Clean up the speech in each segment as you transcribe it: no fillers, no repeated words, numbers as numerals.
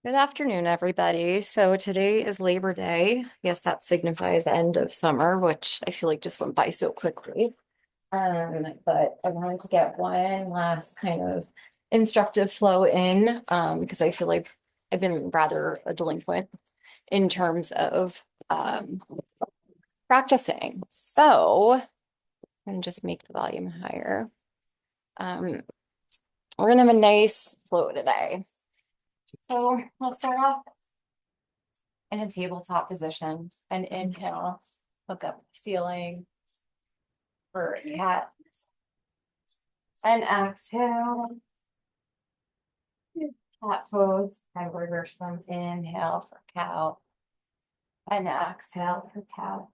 Good afternoon, everybody. So today is Labor Day. Yes, that signifies the end of summer, which I feel like just went by so quickly. But I wanted to get one last kind of instructive flow in, because I feel like I've been rather a delinquent in terms of practicing. So and just make the volume higher. Um, we're gonna have a nice flow today. So let's start off in a tabletop position and inhale, look up ceiling for a cat, and exhale, cat pose. I reverse them. Inhale for cow and exhale for cow.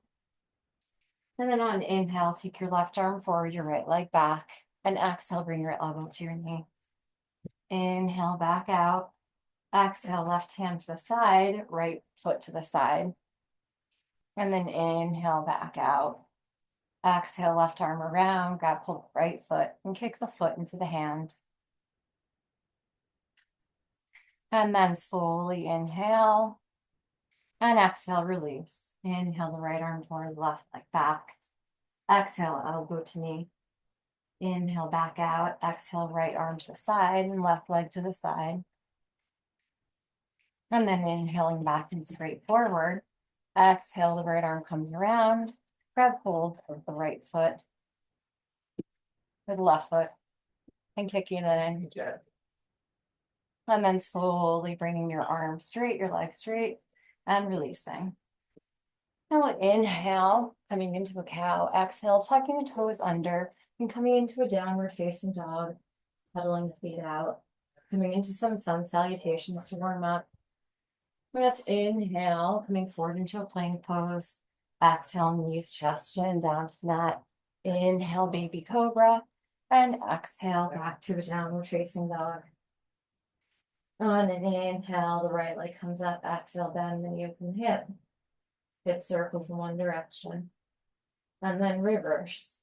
And then on inhale, take your left arm forward, your right leg back, and exhale, bring your elbow to your knee. Inhale back out. Exhale, left hand to the side, right foot to the side. And then inhale back out. Exhale, left arm around, grab hold of the right foot and kick the foot into the hand. And then slowly inhale and exhale, release. Inhale the right arm forward, left leg back. Exhale, elbow to knee. Inhale back out. Exhale, right arm to the side and left leg to the side. And then inhaling back and straight forward. Exhale, the right arm comes around. Grab hold of the right foot with the left foot and kicking it in. And then slowly bringing your arm straight, your leg straight, and releasing. Now inhale, coming into a cow. Exhale, tucking the toes under and coming into a downward facing dog, pedaling the feet out, coming into some sun salutations to warm up. Let's inhale, coming forward into a plank pose. Exhale, knees, chest, chin down to the mat. Inhale, baby cobra, and exhale back to a downward facing dog. On an inhale, the right leg comes up. Exhale, bend the knee, open the hip. Hip circles in one direction. And then reverse.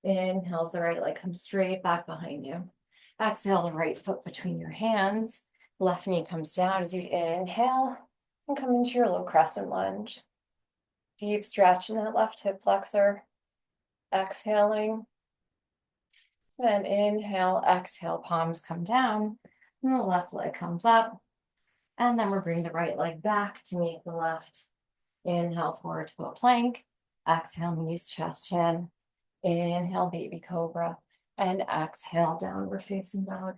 Inhales, the right leg comes straight back behind you. Exhale, the right foot between your hands. Left knee comes down as you inhale and come into your low crescent lunge. Deep stretch in that left hip flexor. Exhaling. Then inhale, exhale, palms come down. And the left leg comes up. And then we're bringing the right leg back to meet the left. Inhale forward to a plank. Exhale, knees, chest, chin. Inhale, baby cobra. And exhale, downward facing dog.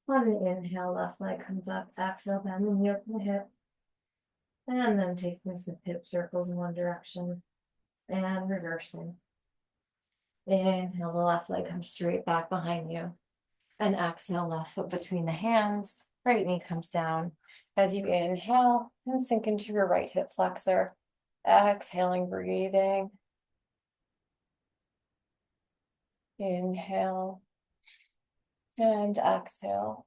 On the inhale, left leg comes up. Exhale, bend the knee, open the hip. And then taking some hip circles in one direction. And reversing. Inhale, the left leg comes straight back behind you. And exhale, left foot between the hands. Right knee comes down. As you inhale and sink into your right hip flexor. Exhaling, breathing. Inhale and exhale.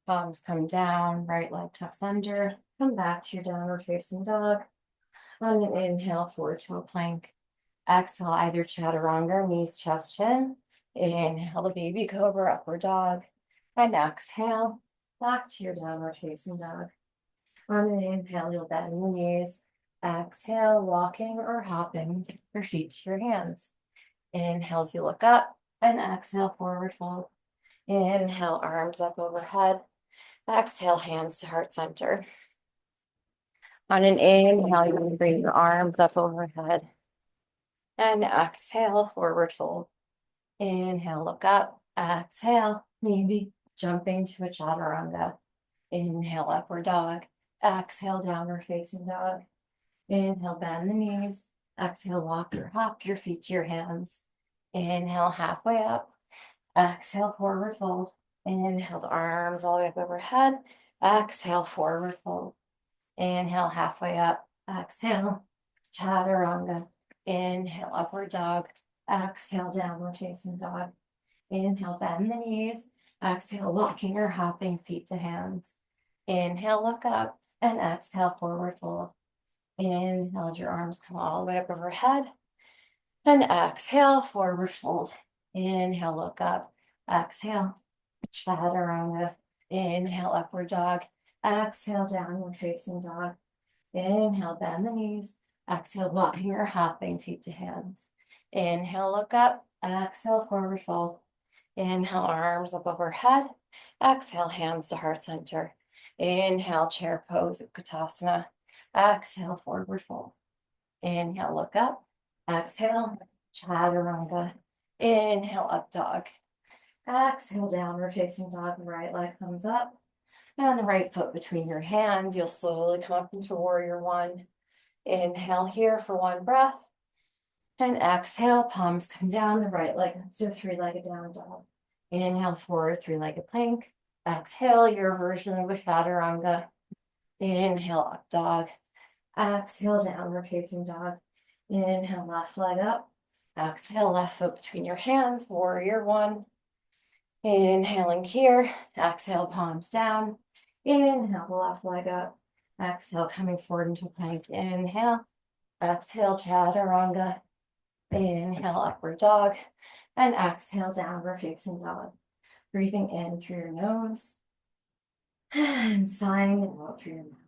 Palms come down, right leg tucks under. Come back to your downward facing dog. On an inhale, forward to a plank. Exhale, either chaturanga, knees, chest, chin. Inhale, the baby cobra, upward dog. And exhale, back to your downward facing dog. On an inhale, you'll bend the knees. Exhale, walking or hopping your feet to your hands. Inhale as you look up and exhale, forward fold. Inhale, arms up overhead. Exhale, hands to heart center. On an inhale, you're going to bring your arms up overhead. And exhale, forward fold. Inhale, look up. Exhale, maybe jumping to a chaturanga. Inhale, upward dog. Exhale, downward facing dog. Inhale, bend the knees. Exhale, walk or hop your feet to your hands. Inhale, halfway up. Exhale, forward fold. Inhale, the arms all the way up overhead. Exhale, forward fold. Inhale, halfway up. Exhale, chaturanga. Inhale, upward dog. Exhale, downward facing dog. Inhale, bend the knees. Exhale, walking or hopping feet to hands. Inhale, look up. And exhale, forward fold. Inhale, as your arms come all the way up overhead. And exhale, forward fold. Inhale, look up. Exhale, chaturanga. Inhale, upward dog. Exhale, downward facing dog. Inhale, bend the knees. Exhale, walking or hopping feet to hands. Inhale, look up. Exhale, forward fold. Inhale, arms up overhead. Exhale, hands to heart center. Inhale, chair pose, Utkatasana. Exhale, forward fold. Inhale, look up. Exhale, chaturanga. Inhale, up dog. Exhale, downward facing dog. The right leg comes up. And the right foot between your hands. You'll slowly come up into warrior one. Inhale here for one breath. And exhale, palms come down. The right leg comes to a three-legged down dog. Inhale, forward, three-legged plank. Exhale, your version of a chaturanga. Inhale, up dog. Exhale, downward facing dog. Inhale, left leg up. Exhale, left foot between your hands, warrior one. Inhaling here, exhale, palms down. Inhale, the left leg up. Exhale, coming forward into plank. Inhale, exhale, chaturanga. Inhale, upward dog. And exhale, downward facing dog. Breathing in through your nose. And sighing it out through your mouth.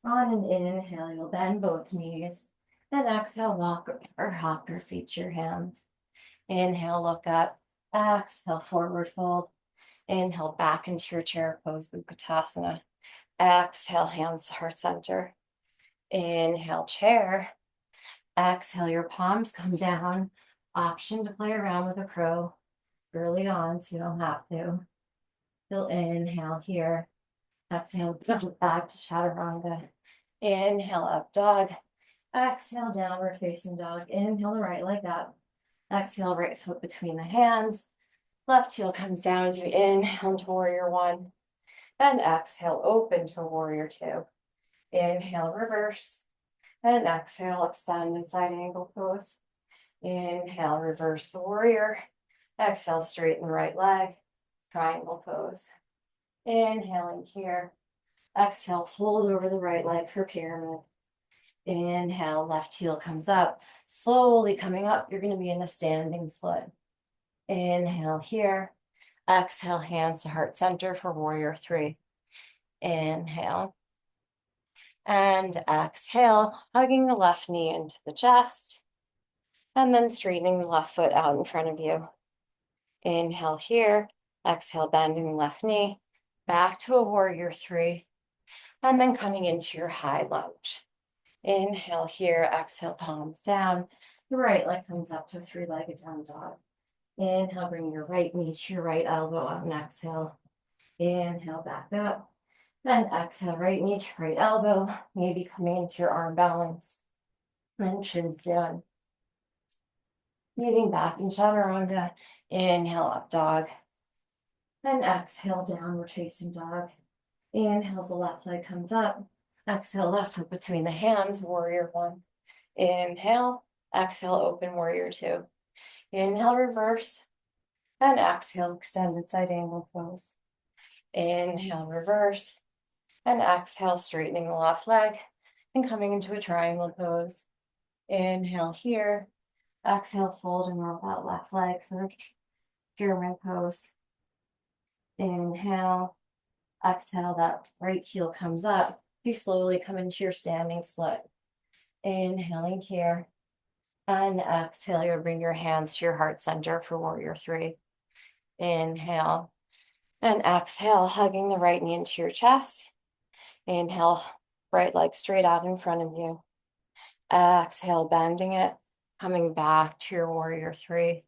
On an inhale, you'll bend both knees. And exhale, walk or hop your feet to your hands. Inhale, look up. Exhale, forward fold. Inhale, back into your chair pose, Utkatasana. Exhale, hands to heart center. Inhale, chair. Exhale, your palms come down. Option to play around with a crow early on, so you don't have to. You'll inhale here. Exhale, jump back to chaturanga. Inhale, up dog. Exhale, downward facing dog. Inhale, the right leg up. Exhale, right foot between the hands. Left heel comes down as you inhale to warrior one. And exhale, open to warrior two. Inhale, reverse. And exhale, extend in side angle pose. Inhale, reverse the warrior. Exhale, straighten the right leg. Triangle pose. Inhaling here. Exhale, fold over the right leg for pyramid. Inhale, left heel comes up. Slowly coming up, you're going to be in a standing split. Inhale here. Exhale, hands to heart center for warrior three. Inhale. And exhale, hugging the left knee into the chest. And then straightening the left foot out in front of you. Inhale here. Exhale, bending the left knee. Back to a warrior three. And then coming into your high lunge. Inhale here. Exhale, palms down. The right leg comes up to a three-legged down dog. Inhale, bring your right knee to your right elbow up and exhale. Inhale, back up. And exhale, right knee to right elbow. Maybe coming into your arm balance. And chin's down. Moving back in chaturanga. Inhale, up dog. And exhale, downward facing dog. Inhale, the left leg comes up. Exhale, left foot between the hands, warrior one. Inhale, exhale, open warrior two. Inhale, reverse. And exhale, extended side angle pose. Inhale, reverse. And exhale, straightening the left leg and coming into a triangle pose. Inhale here. Exhale, fold and roll that left leg for German pose. Inhale. Exhale, that right heel comes up. You slowly come into your standing split. Inhaling here. And exhale, you'll bring your hands to your heart center for warrior three. Inhale. And exhale, hugging the right knee into your chest. Inhale, right leg straight out in front of you. Exhale, bending it, coming back to your warrior three.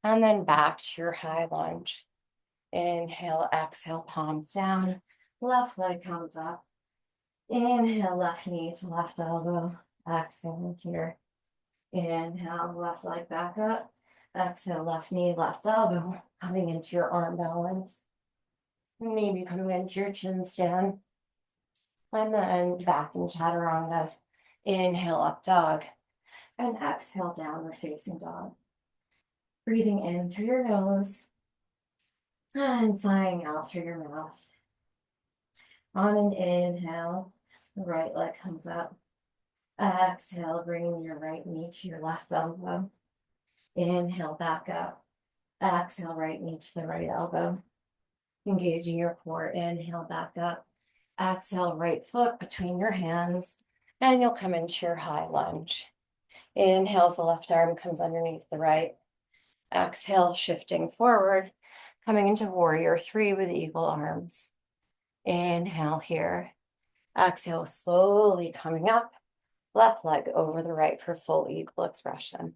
And then back to your high lunge. Inhale, exhale, palms down. Left leg comes up. Inhale, left knee to left elbow. Exhale here. Inhale, left leg back up. Exhale, left knee, left elbow. Coming into your arm balance. Maybe coming into your chin stand. And then back in chaturanga. Inhale, up dog. And exhale, downward facing dog. Breathing in through your nose. And sighing out through your mouth. On an inhale, the right leg comes up. Exhale, bringing your right knee to your left elbow. Inhale, back up. Exhale, right knee to the right elbow. engaging your core. Inhale, back up. Exhale, right foot between your hands, and you'll come into your high lunge. Inhales, the left arm comes underneath the right. Exhale, shifting forward, coming into warrior three with eagle arms. Inhale here. Exhale, slowly coming up, left leg over the right for full eagle expression.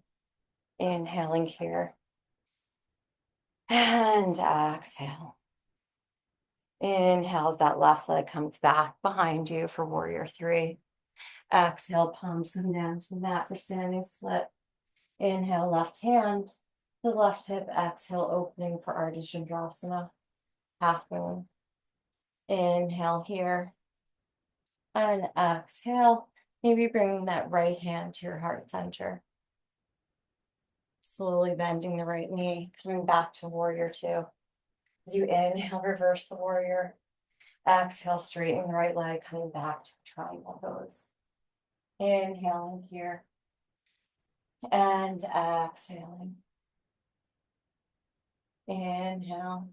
Inhaling here. And exhale. Inhale as that left leg comes back behind you for warrior three. Exhale, palms come down to the mat for standing split. Inhale, left hand to left hip. Exhale, opening for Ardha Chandrasana, half moon. Inhale here. And exhale, maybe bringing that right hand to your heart center. Slowly bending the right knee, coming back to warrior two. As you inhale, reverse the warrior. Exhale, straightening the right leg, coming back to triangle pose. Inhaling here. And exhaling. Inhale.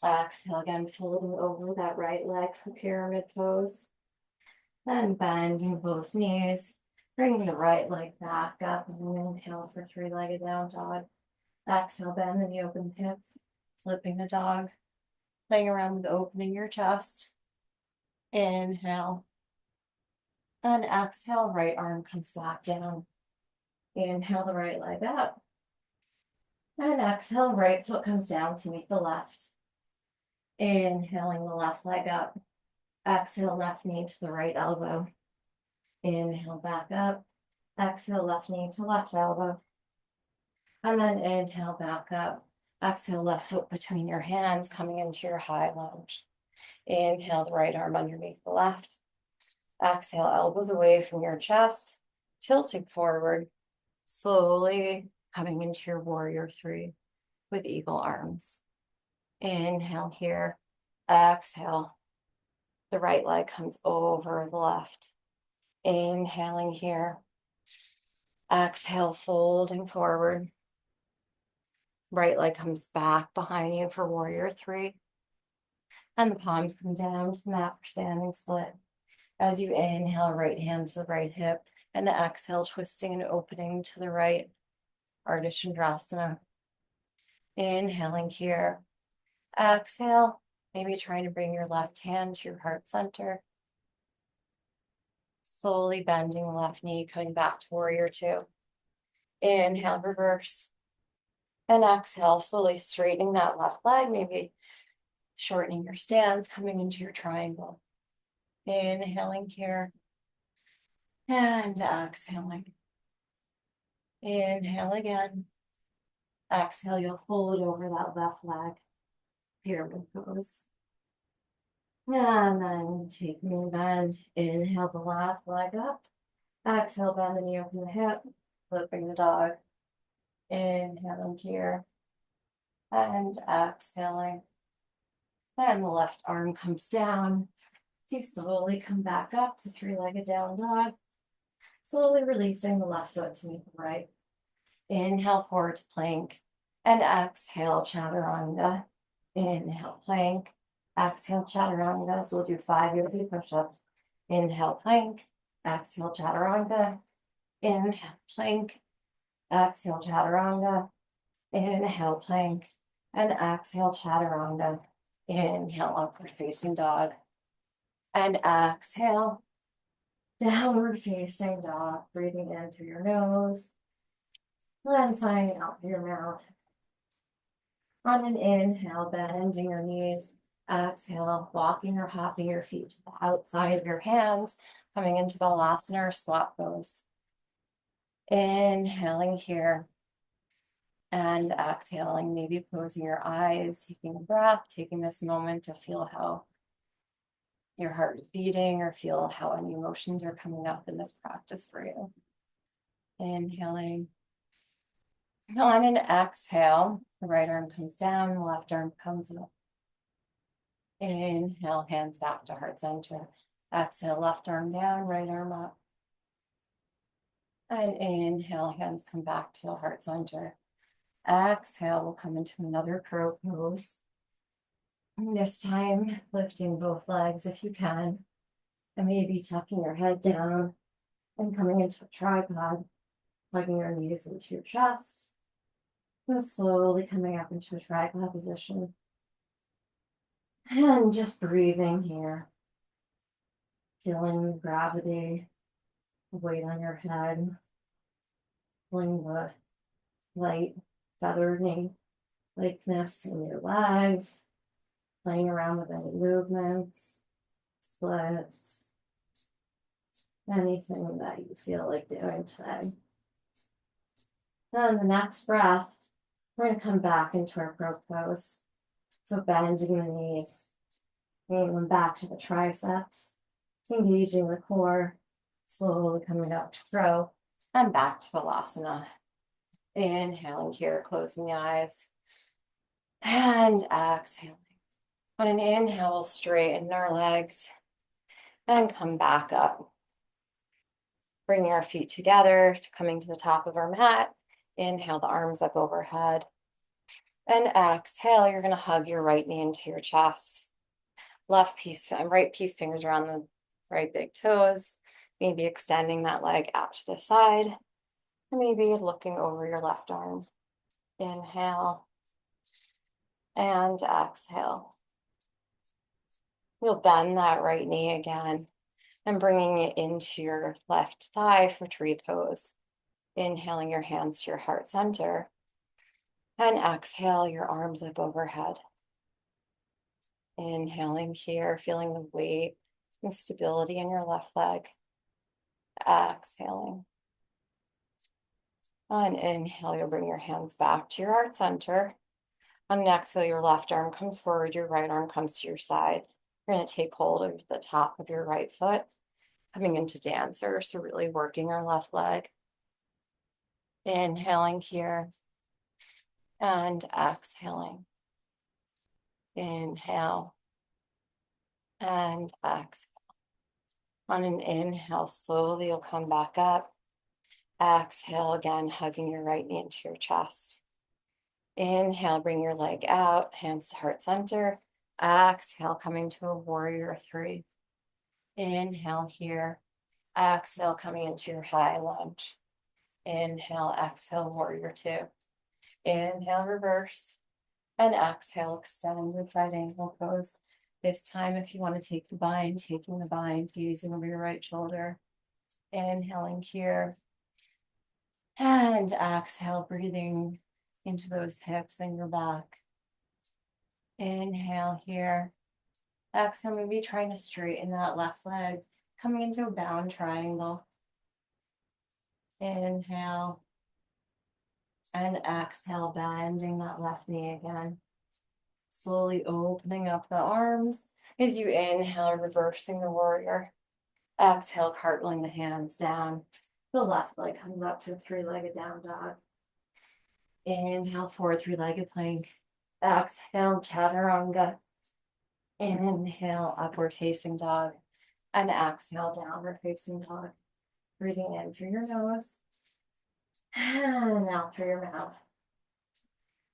Exhale again, folding over that right leg for pyramid pose. And bending both knees. Bringing the right leg back up. And inhale for three-legged down dog. Exhale, bend the knee, open the hip. Flipping the dog. Playing around with opening your chest. Inhale. And exhale, right arm comes back down. Inhale the right leg up. And exhale, right foot comes down to meet the left. Inhaling the left leg up. Exhale, left knee to the right elbow. Inhale, back up. Exhale, left knee to left elbow. And then inhale, back up. Exhale, left foot between your hands, coming into your high lunge. Inhale, the right arm underneath the left. Exhale, elbows away from your chest, tilting forward, slowly coming into your warrior three with eagle arms. Inhale here. Exhale. The right leg comes over the left. Inhaling here. Exhale, folding forward. Right leg comes back behind you for warrior three. And the palms come down to the mat for standing split. As you inhale, right hand to the right hip. And exhale, twisting and opening to the right. Ardha Chandrasana. Inhaling here. Exhale, maybe trying to bring your left hand to your heart center. Slowly bending the left knee, coming back to warrior two. Inhale, reverse. And exhale, slowly straightening that left leg, maybe shortening your stance, coming into your triangle. Inhaling here. And exhaling. Inhale again. Exhale, you'll fold over that left leg. Pyramid pose. And then taking a bend. Inhale the left leg up. Exhale, bend the knee, open the hip. Flipping the dog. Inhaling here. And exhaling. And the left arm comes down. So you slowly come back up to three-legged down dog. Slowly releasing the left foot to meet the right. Inhale forward to plank. And exhale, chaturanga. Inhale, plank. Exhale, chaturanga. So we'll do 5 yoga push-ups. Inhale, plank. Exhale, chaturanga. Inhale, plank. Exhale, chaturanga. Inhale, plank. And exhale, chaturanga. Inhale, upward facing dog. And exhale, downward facing dog. Breathing in through your nose. And signing out through your mouth. On an inhale, bending your knees. Exhale, walking or hopping your feet to the outside of your hands, coming into Balasana or squat pose. Inhaling here. And exhaling, maybe closing your eyes, taking a breath, taking this moment to feel how your heart is beating or feel how any emotions are coming up in this practice for you. Inhaling. On an exhale, the right arm comes down, the left arm comes up. Inhale, hands back to heart center. Exhale, left arm down, right arm up. And inhale, hands come back to heart center. Exhale, we'll come into another crow pose. And this time, lifting both legs if you can, and maybe tucking your head down and coming into a tripod, plugging your knees into your chest, and slowly coming up into a tripod position. And just breathing here, feeling the gravity, the weight on your head, feeling the light, feathery lightness in your legs, playing around with any movements, splits, anything that you feel like doing today. And the next breath, we're going to come back into our crow pose. So bending the knees, bringing them back to the triceps, engaging the core, slowly coming up to crow and back to Balasana. Inhaling here, closing the eyes, and exhaling. On an inhale, we'll straighten our legs and come back up. Bringing our feet together, coming to the top of our mat. Inhale the arms up overhead. And exhale, you're going to hug your right knee into your chest. Right piece fingers around the right big toes. Maybe extending that leg out to the side. And maybe looking over your left arm. Inhale. And exhale. You'll bend that right knee again and bringing it into your left thigh for tree pose. Inhaling your hands to your heart center. And exhale your arms up overhead. Inhaling here, feeling the weight and stability in your left leg. Exhaling. On inhale, you'll bring your hands back to your heart center. On an exhale, your left arm comes forward, your right arm comes to your side. You're going to take hold of the top of your right foot, coming into dancer, so really working our left leg. Inhaling here and exhaling. Inhale and exhale. On an inhale, slowly you'll come back up. Exhale again, hugging your right knee into your chest. Inhale, bring your leg out, hands to heart center. Exhale, coming to a warrior three. Inhale here. Exhale, coming into your high lunge. Inhale, exhale, warrior two. Inhale, reverse. And exhale, extend with side angle pose. This time, if you want to take the bind, taking the bind, gazing over your right shoulder. Inhaling here. And exhale, breathing into those hips and your back. Inhale here. Exhale, maybe trying to straighten that left leg, coming into a bound triangle. Inhale. And exhale, bending that left knee again. Slowly opening up the arms as you inhale, reversing the warrior. Exhale, cartwheeling the hands down. The left leg comes up to a three-legged down dog. Inhale, forward three-legged plank. Exhale, chaturanga. Inhale, upward facing dog. And exhale, downward facing dog. Breathing in through your nose. And out through your mouth.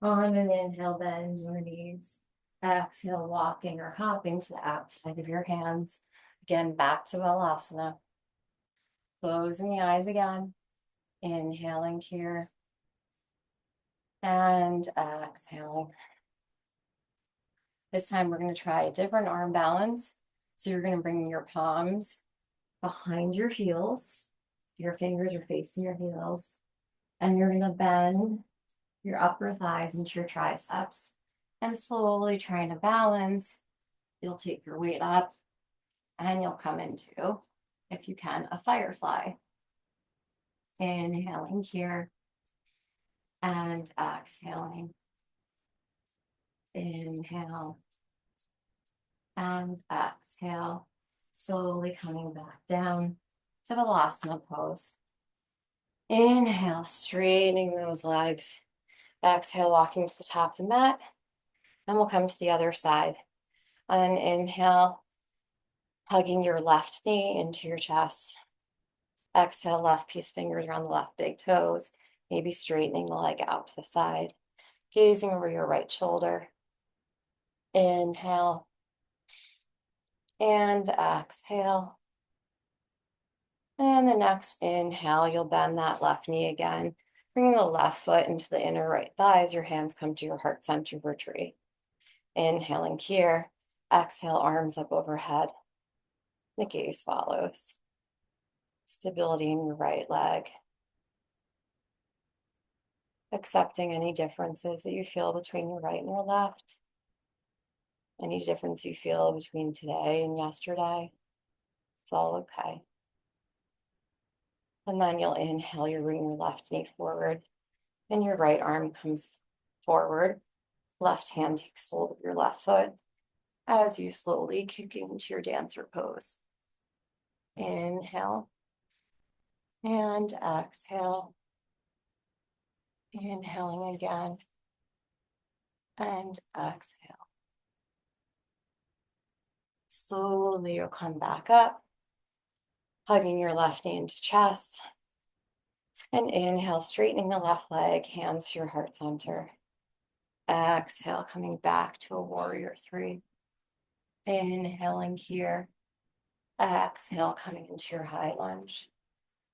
On an inhale, bend your knees. Exhale, walking or hopping to the outside of your hands. Again, back to Balasana. Closing the eyes again. Inhaling here. And exhaling. This time we're going to try a different arm balance. So you're going to bring your palms behind your heels. Your fingers are facing your heels. And you're going to bend your upper thighs into your triceps. And slowly trying to balance, you'll take your weight up and you'll come into, if you can, a firefly. Inhaling here and exhaling. Inhale and exhale, slowly coming back down to Balasana pose. Inhale, straightening those legs. Exhale, walking to the top of the mat. And we'll come to the other side. On an inhale, hugging your left knee into your chest. Exhale, left piece fingers around the left big toes. Maybe straightening the leg out to the side. Gazing over your right shoulder. Inhale and exhale. And the next inhale, you'll bend that left knee again, bringing the left foot into the inner right thigh as your hands come to your heart center retreat. Inhaling here, exhale, arms up overhead. The gaze follows. Stability in your right leg. Accepting any differences that you feel between your right and your left. Any difference you feel between today and yesterday. It's all okay. And then you'll inhale, you bring your left knee forward and your right arm comes forward. Left hand takes hold of your left foot as you slowly kick into your dancer pose. Inhale and exhale. Inhaling again and exhale. Slowly you'll come back up, hugging your left knee into chest. And inhale, straightening the left leg, hands to your heart center. Exhale, coming back to a warrior three. Inhaling here. Exhale, coming into your high lunge.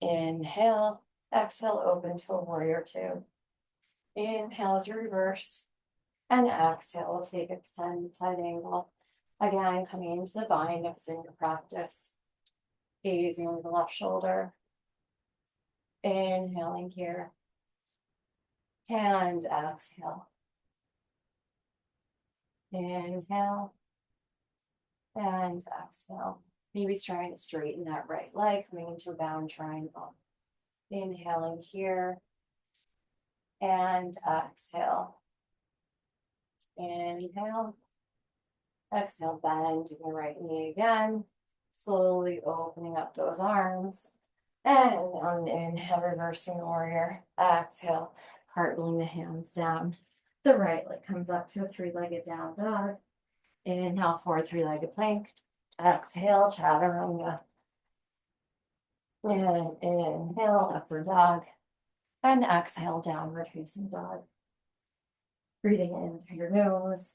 Inhale, exhale, open to a warrior two. Inhale as you reverse. And exhale, take extended side angle. Again, coming into the bind of Zinga practice. Gazing over the left shoulder. Inhaling here. And exhale. Inhale. And exhale. Maybe trying to straighten that right leg, coming into a bound triangle. Inhaling here. And exhale. Inhale. Exhale, bend your right knee again. Slowly opening up those arms. And on the inhale, reversing warrior. Exhale, cartwheeling the hands down. The right leg comes up to a three-legged down dog. Inhale, forward three-legged plank. Exhale, chaturanga. And inhale, upward dog. And exhale, downward facing dog. Breathing in through your nose.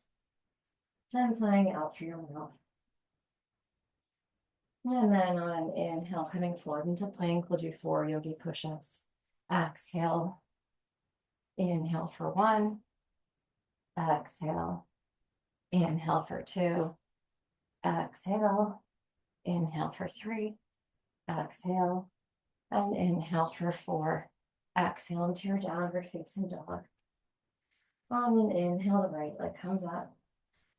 And sighing out through your mouth. And then on an inhale, coming forward into plank, we'll do 4 yogi push-ups. Exhale. Inhale for 1. Exhale. Inhale for 2. Exhale. Inhale for 3. Exhale. And inhale for 4. Exhale into your downward facing dog. On an inhale, the right leg comes up.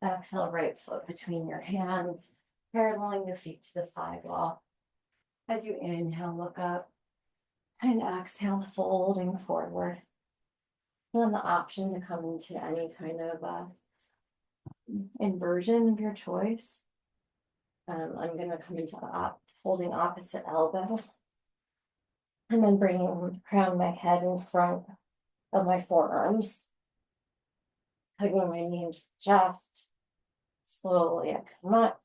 Exhale, right foot between your hands, paralleling your feet to the sidewall. As you inhale, look up. And exhale, folding forward. And the option to come into any kind of inversion of your choice. I'm going to come into holding opposite elbow. And then bringing crown my head in front of my forearms. Hugging my knee into the chest. Slowly I come up.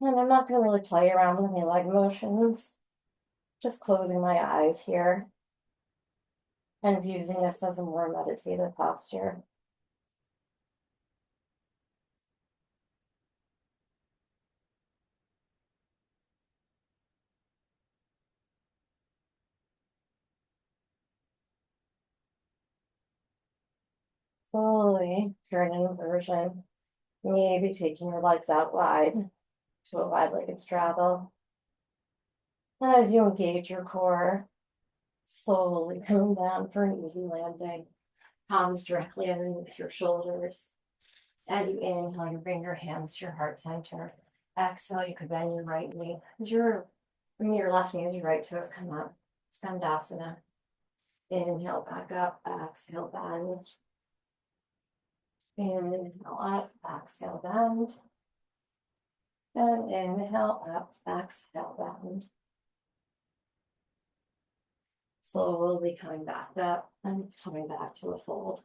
And I'm not going to really play around with any leg motions. Just closing my eyes here. And using this as a more meditative posture. Slowly, if you're in an inversion, maybe taking your legs out wide to a wide-legged straddle. And as you engage your core, slowly come down for an easy landing. Palms directly underneath your shoulders. As you inhale, you bring your hands to your heart center. Exhale, you could bend your right knee. As your left knee as your right toes come up. Skandasana. Inhale, back up. Exhale, bend. Inhale, up. Exhale, bend. And inhale, up. Exhale, bend. Slowly coming back up and coming back to a fold.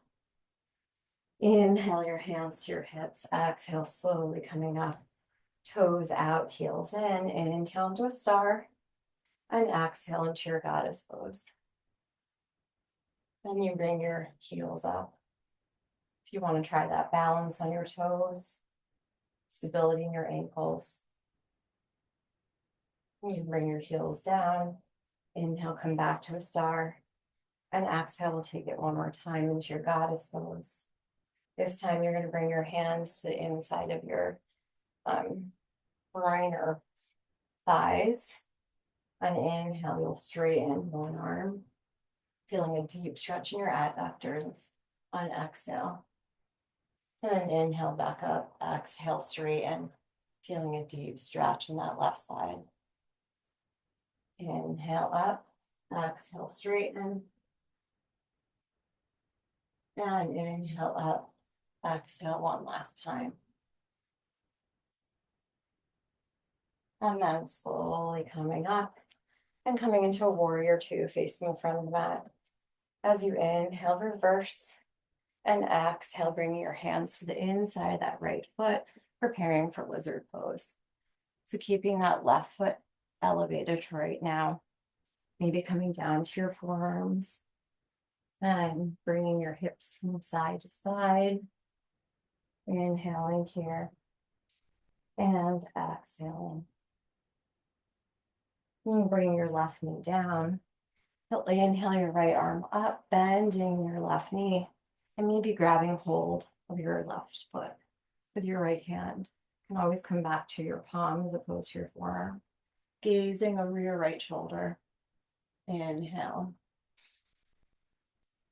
Inhale your hands to your hips. Exhale, slowly coming up. Toes out, heels in. Inhale into a star. And exhale into your goddess pose. Then you bring your heels up. If you want to try that balance on your toes, stability in your ankles. You can bring your heels down. Inhale, come back to a star. And exhale, we'll take it one more time into your goddess pose. This time you're going to bring your hands to the inside of your groin or thighs. On inhale, you'll straighten one arm, feeling a deep stretch in your adductors. On exhale. And inhale back up, exhale, straighten, feeling a deep stretch in that left side. Inhale up, exhale, straighten. And inhale up, exhale one last time. And then slowly coming up and coming into a warrior two, facing the front of the mat. As you inhale, reverse, and exhale, bringing your hands to the inside of that right foot, preparing for lizard pose. So keeping that left foot elevated right now, maybe coming down to your forearms and bringing your hips from side to side. Inhaling here and exhaling. And bring your left knee down. Inhale your right arm up, bending your left knee, and maybe grabbing hold of your left foot with your right hand. You can always come back to your palm as opposed to your forearm. Gazing over your right shoulder. Inhale.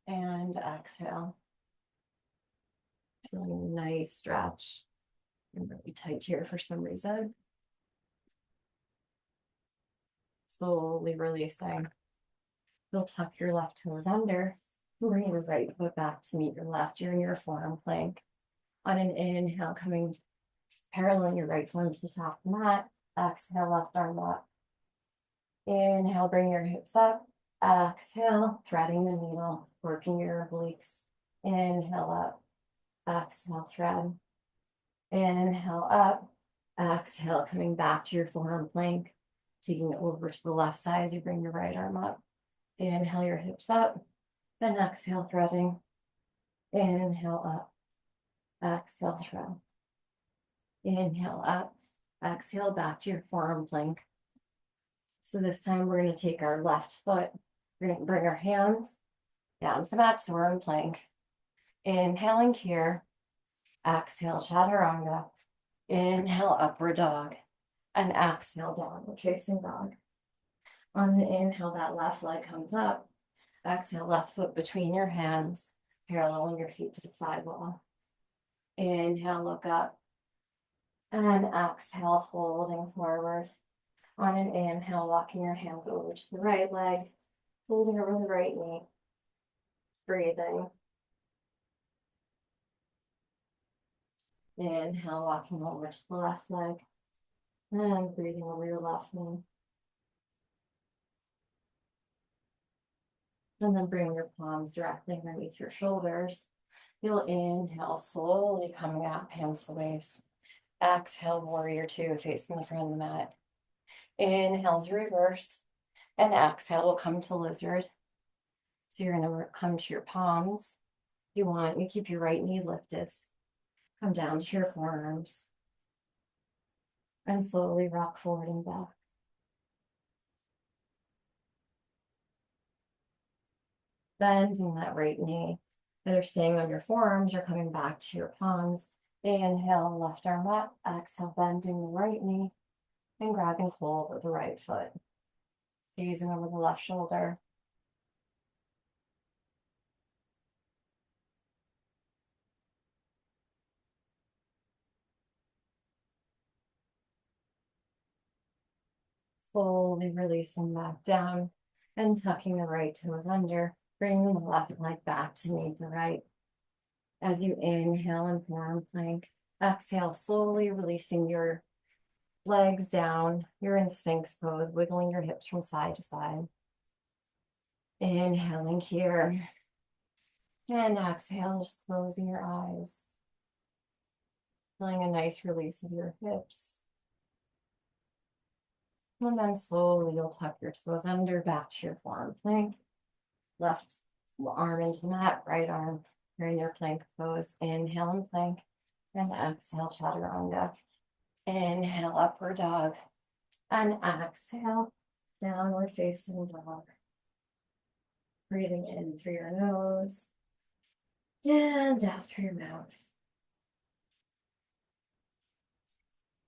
And exhale. Feeling a nice stretch. I'm really tight here for some reason. Slowly releasing. You'll tuck your left toes under. Bring your right foot back to meet your left. You're in your forearm plank. On an inhale, coming paralleling your right foot to the top of the mat. Exhale, left arm up. Inhale, bring your hips up. Exhale, threading the needle, working your obliques. Inhale up. Exhale, thread. Inhale up. Exhale, coming back to your forearm plank. Taking it over to the left side as you bring your right arm up. Inhale your hips up. And exhale, threading. Inhale up. Exhale, thread. Inhale up. Exhale back to your forearm plank. So this time we're going to take our left foot. We're going to bring our hands down to the mat, so we're in plank. Inhaling here. Exhale, chaturanga. Inhale, upward dog. And exhale, downward facing dog. On an inhale, that left leg comes up. Exhale, left foot between your hands, paralleling your feet to the sidewall. Inhale, look up. And exhale, folding forward. On an inhale, walking your hands over to the right leg, folding over the right knee. Breathing. Inhale, walking over to the left leg. And breathing over your left knee. And then bring your palms directly underneath your shoulders. You'll inhale, slowly coming up, hands to the waist. Exhale, warrior two, facing the front of the mat. Inhale's reverse. And exhale will come to lizard. So you're going to come to your palms. You keep your right knee lifted. Come down to your forearms. And slowly rock forward and back. Bending that right knee. Either staying on your forearms or coming back to your palms. Inhale, left arm up. Exhale, bending the right knee. And grabbing hold of the right foot. Gazing over the left shoulder. Slowly releasing back down and tucking the right toes under, bringing the left leg back to meet the right. As you inhale and forearm plank, exhale, slowly releasing your legs down. You're in Sphinx pose, wiggling your hips from side to side. Inhaling here. And exhale, just closing your eyes. Feeling a nice release of your hips. And then slowly you'll tuck your toes under, back to your forearm plank. Left Arm into the mat, right arm. You're in your plank pose. Inhale and plank. And exhale, chaturanga. Inhale, upward dog. And exhale, downward facing dog. Breathing in through your nose. And out through your mouth.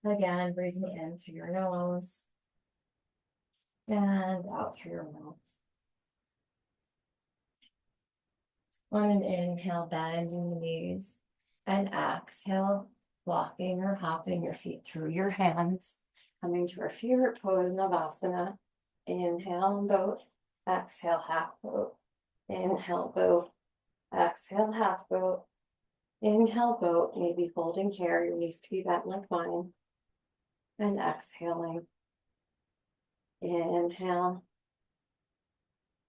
Again, breathing in through your nose. And out through your mouth. On an inhale, bending the knees. And exhale, walking or hopping your feet through your hands. Coming to our favorite pose, Navasana. Inhale, boat. Exhale, half boat. Inhale, boat. Exhale, half boat. Inhale, boat. Maybe holding here. Your knees to be bent like mine. And exhaling. Inhale.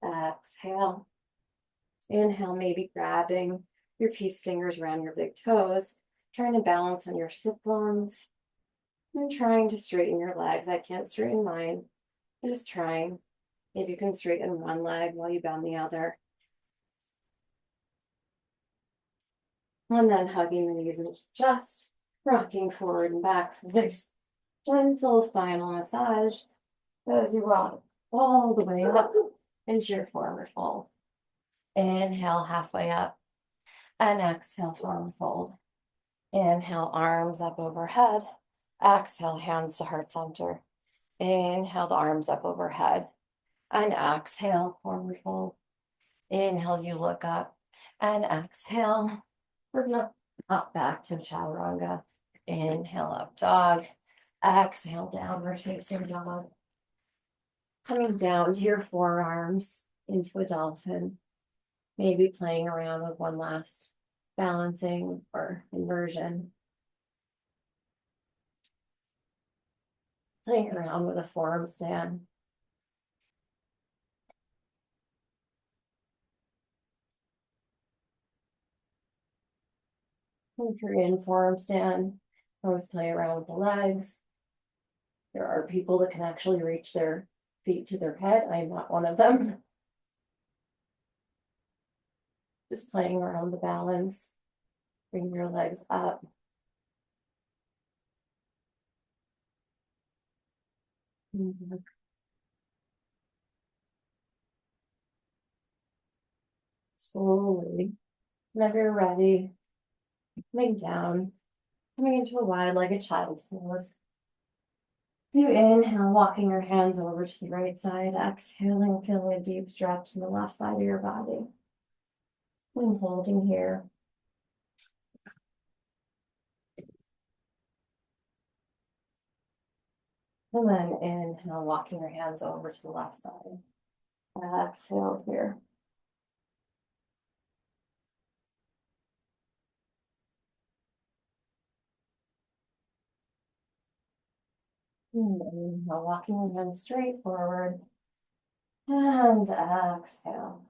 Exhale. Inhale, maybe grabbing your peace fingers around your big toes, trying to balance on your sit bones, and trying to straighten your legs. I can't straighten mine. I'm just trying. Maybe you can straighten one leg while you bend the other. And then hugging the knees into chest, rocking forward and back for nice gentle spinal massage as you rock all the way up into your forward fold. Inhale, halfway up, and exhale, forward fold. Inhale, arms up overhead. Exhale, hands to heart center. Inhale, the arms up overhead. And exhale, forward fold. Inhale as you look up. And exhale, we're gonna up back to chaturanga. Inhale, up dog. Exhale, downward facing dog. Coming down to your forearms into a dolphin. Maybe playing around with one last balancing or inversion. Playing around with a forearm stand. If you're in forearm stand, always play around with the legs. There are people that can actually reach their feet to their head. I'm not one of them. Just playing around the balance. Bring your legs up. Slowly, whenever you're ready, coming down, coming into a wide-legged child's pose. Do inhale, walking your hands over to the right side, exhaling, feeling a deep stretch in the left side of your body. And holding here. And then inhale, walking your hands over to the left side. Exhale here. And inhale, walking your hands straight forward. And exhale.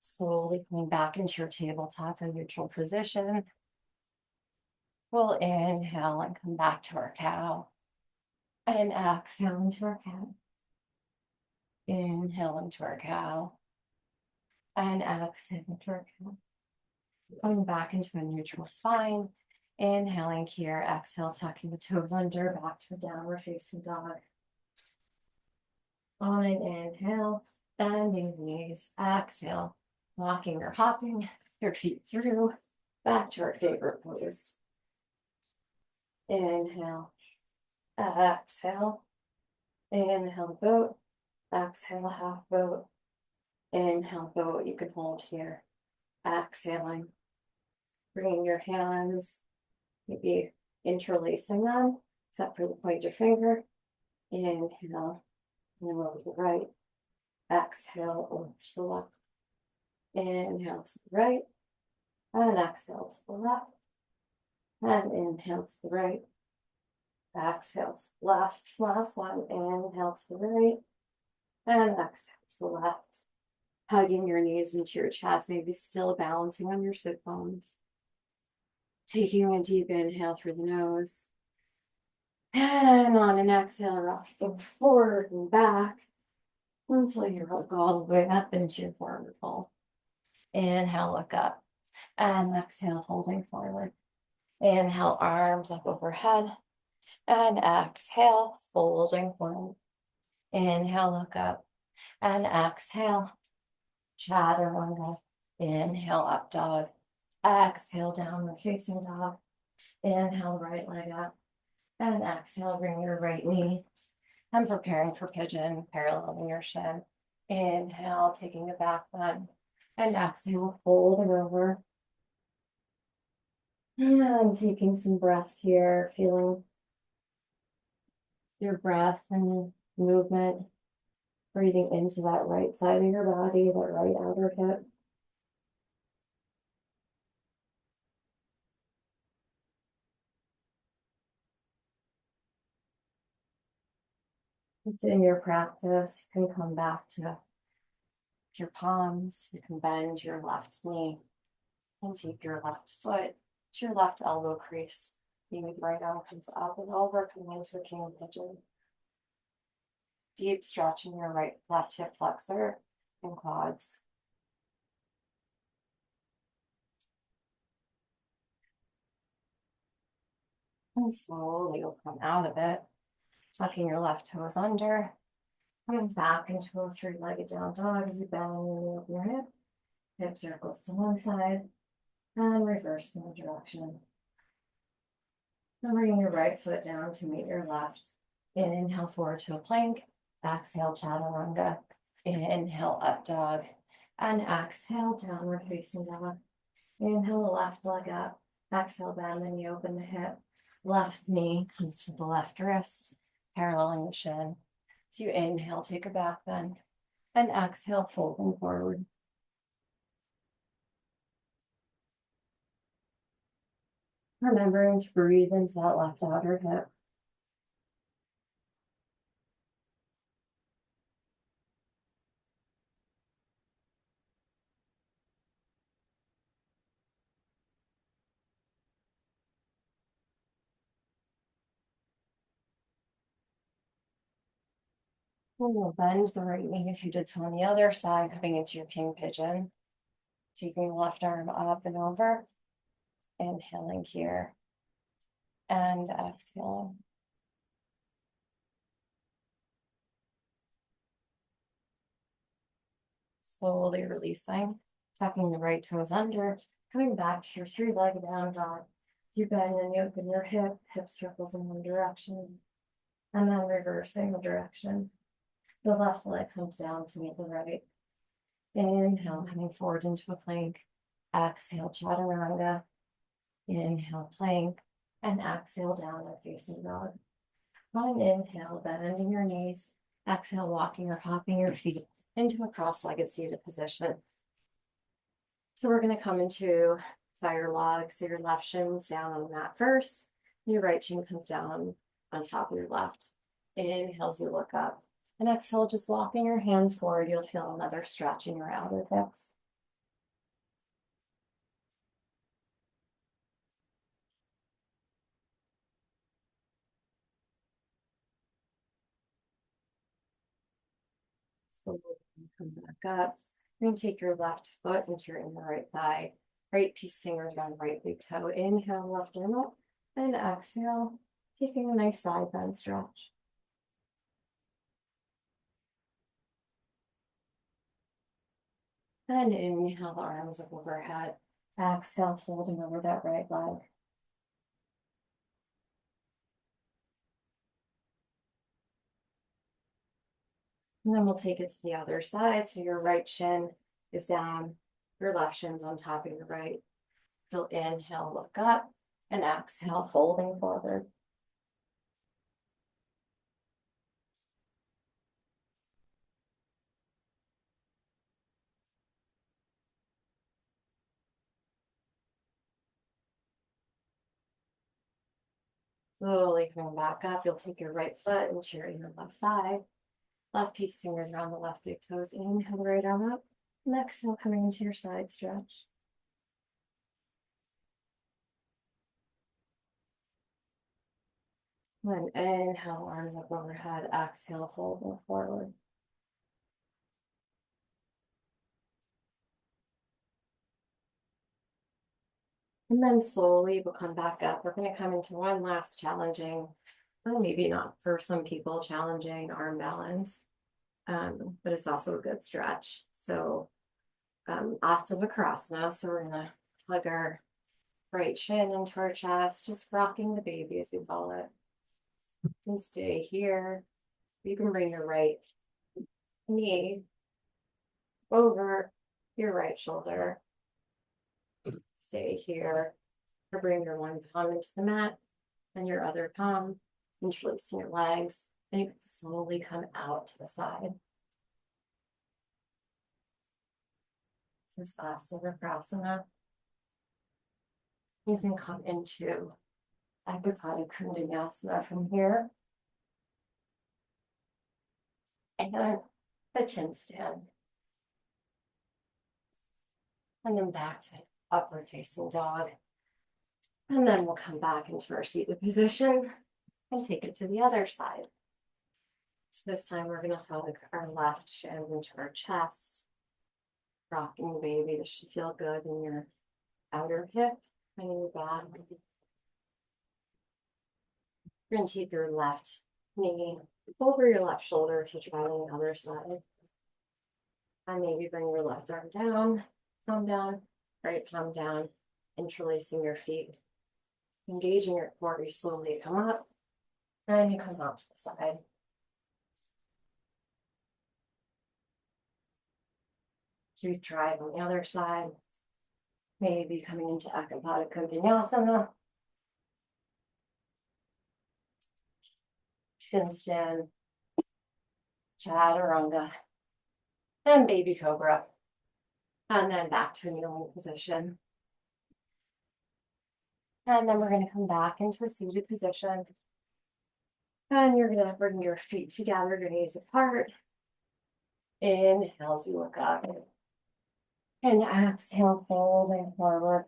Slowly coming back into your tabletop or neutral position. We'll inhale and come back to our cow. And exhale into our cat. Inhale into our cow. And exhale into our cat. Coming back into a neutral spine. Inhaling here, exhale, tucking the toes under, back to downward facing dog. On an inhale, bending the knees. Exhale, walking or hopping your feet through, back to our favorite pose. Inhale, exhale, inhale, boat, exhale, half boat, inhale, boat, you can hold here, exhaling, bringing your hands, maybe interlacing them, except for the pointer finger, inhale, and then over to the right, exhale, over to the left, inhale to the right, and exhale to the left, and inhale to the right, exhale to the left, last one, inhale to the right, and exhale to the left. Hugging your knees into your chest, maybe still balancing on your sit bones. Taking a deep inhale through the nose. And on an exhale, rocking forward and back. until you go all the way up into your forward fold. Inhale, look up, and exhale, folding forward. Inhale, arms up overhead, and exhale, folding forward. Inhale, look up, and exhale, chaturanga. Inhale, up dog. Exhale, downward facing dog. Inhale, right leg up, and exhale, bring your right knee. I'm preparing for pigeon, paralleling your shin. Inhale, taking a back bend, and exhale, fold it over. And taking some breaths here, feeling your breath and movement, breathing into that right side of your body, that right outer hip. It's in your practice. You can come back to your palms. You can bend your left knee and take your left foot to your left elbow crease. Maybe the right arm comes up and over, coming into a king pigeon. Deep stretch in your left hip flexor and quads. And slowly you'll come out of it, tucking your left toes under, coming back into a three-legged down dog as you bend your knee over your hip. Hip circles to one side and reverse in the direction. And bringing your right foot down to meet your left. Inhale forward to a plank. Exhale, chaturanga. Inhale, up dog. And exhale, downward facing dog. Inhale, the left leg up. Exhale, bend, and you open the hip. Left knee comes to the left wrist, paralleling the shin. So you inhale, take a back bend. And exhale, folding forward. Remembering to breathe into that left outer hip. And you'll bend the right knee if you did so on the other side, coming into your king pigeon. Taking the left arm up and over. Inhaling here. And exhaling. Slowly releasing. Tucking the right toes under. Coming back to your three-legged down dog. You bend and you open your hip circles in one direction. And then reversing the direction. The left leg comes down to meet the right. Inhale, coming forward into a plank. Exhale, chaturanga. Inhale, plank. And exhale, downward facing dog. On an inhale, bending your knees. Exhale, walking or hopping your feet into a cross-legged seated position. So we're going to come into fire log. So your left shin's down on the mat first. Your right shin comes down on top of your left. Inhale as you look up. And exhale, just walking your hands forward. You'll feel another stretch in your outer hips. Slowly come back up. You're going to take your left foot into your inner right thigh. Right piece fingers around right big toe. Inhale, left arm up. And exhale, taking a nice side bend stretch. And inhale, the arms up overhead. Exhale, folding over that right leg. And then we'll take it to the other side. So your right shin is down, your left shin's on top of your right. You'll inhale, look up, and exhale, folding forward. Slowly coming back up, you'll take your right foot into your inner left thigh. Left piece fingers around the left big toes. Inhale, the right arm up. And exhale, coming into your side stretch. And inhale, arms up overhead. Exhale, folding forward. And then slowly we'll come back up. We're going to come into one last challenging, well, maybe not for some people, challenging arm balance, but it's also a good stretch. So Asana, so we're going to plug our right shin into our chest, just rocking the baby as we call it. You can stay here. You can bring your right knee over your right shoulder. Stay here. Or bring your one palm into the mat and your other palm, interlacing your legs. And you can slowly come out to the side. This is Asana. You can come into Ekapati from here. And a chin stand. And then back to upward facing dog. And then we'll come back into our seated position and take it to the other side. So this time we're going to hug our left shin into our chest, rocking the baby. This should feel good in your outer hip and in your back. You're going to take your left knee over your left shoulder if you try on the other side. And maybe bring your left arm down, right palm down, interlacing your feet. Engaging your core, you slowly come up and you come out to the side. You try it on the other side. Maybe coming into Ekapati. Chin stand, Chaturanga, and baby cobra. And then back to a kneeling position. And then we're going to come back into a seated position. And you're going to bring your feet together, your knees apart. Inhale as you look up. And exhale, folding forward.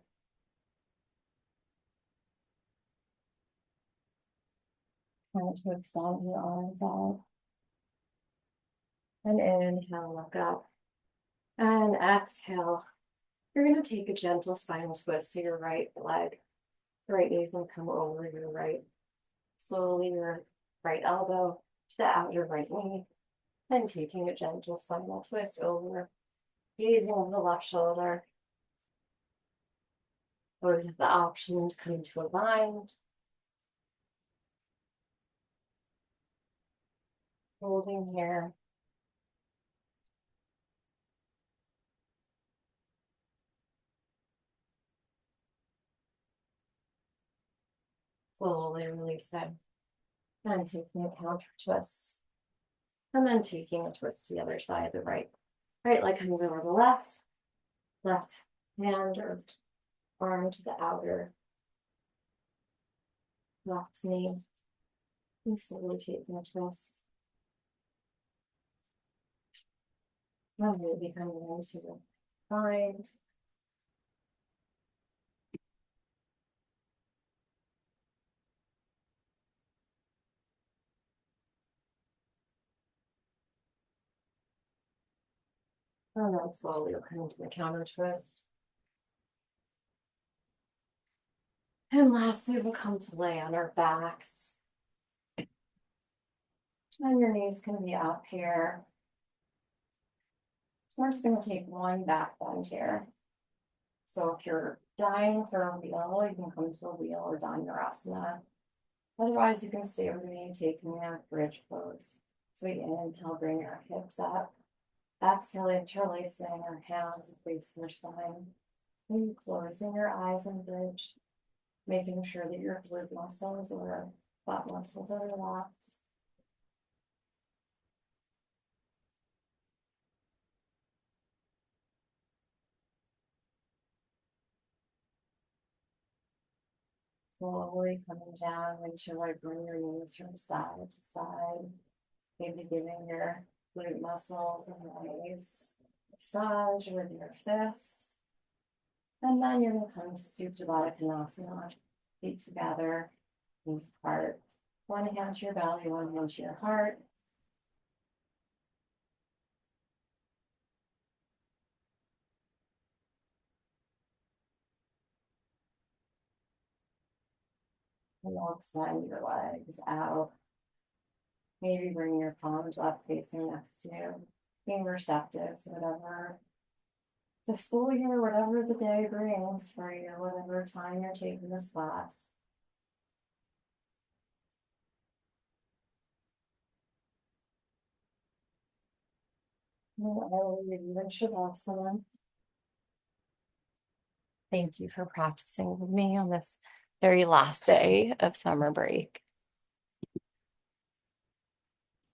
Trying to extend your arms out. And inhale, look up. And exhale. You're going to take a gentle spinal twist to your right leg. The right knee is going to come over your right. Slowly your right elbow to the outer right knee. And taking a gentle spinal twist over. Gazing over the left shoulder. Or is it the option to come into a bind? Holding here. Slowly releasing. And taking a counter twist. And then taking a twist to the other side, the right. Right leg comes over the left. Left hand or arm to the outer left knee. And slowly taking a twist. And maybe coming into the bind. And then slowly you'll come into the counter twist. And lastly, we'll come to lay on our backs. And your knees can be up here. So we're just going to take one back bend here. So if you're dying for a wheel, you can come to a wheel or Dhanurasana. Otherwise, you can stay with me, taking that bridge pose. So we inhale, bring our hips up. Exhale, interlacing our hands, facing your spine. And closing your eyes and bridge. Making sure that your glute muscles or butt muscles are relaxed. Slowly coming down, make sure I bring your knees from side to side. Maybe giving your glute muscles a nice massage with your fists. And then you're going to come to Supta Baddha Konasana. Feet together, knees apart. One hand to your belly, one hand to your heart. And you'll extend your legs out. Maybe bring your palms up facing next to you, being receptive to whatever the school year, whatever the day brings for you, whatever time you're taking this class. I will leave you in Shavasana. Thank you for practicing with me on this very last day of summer break.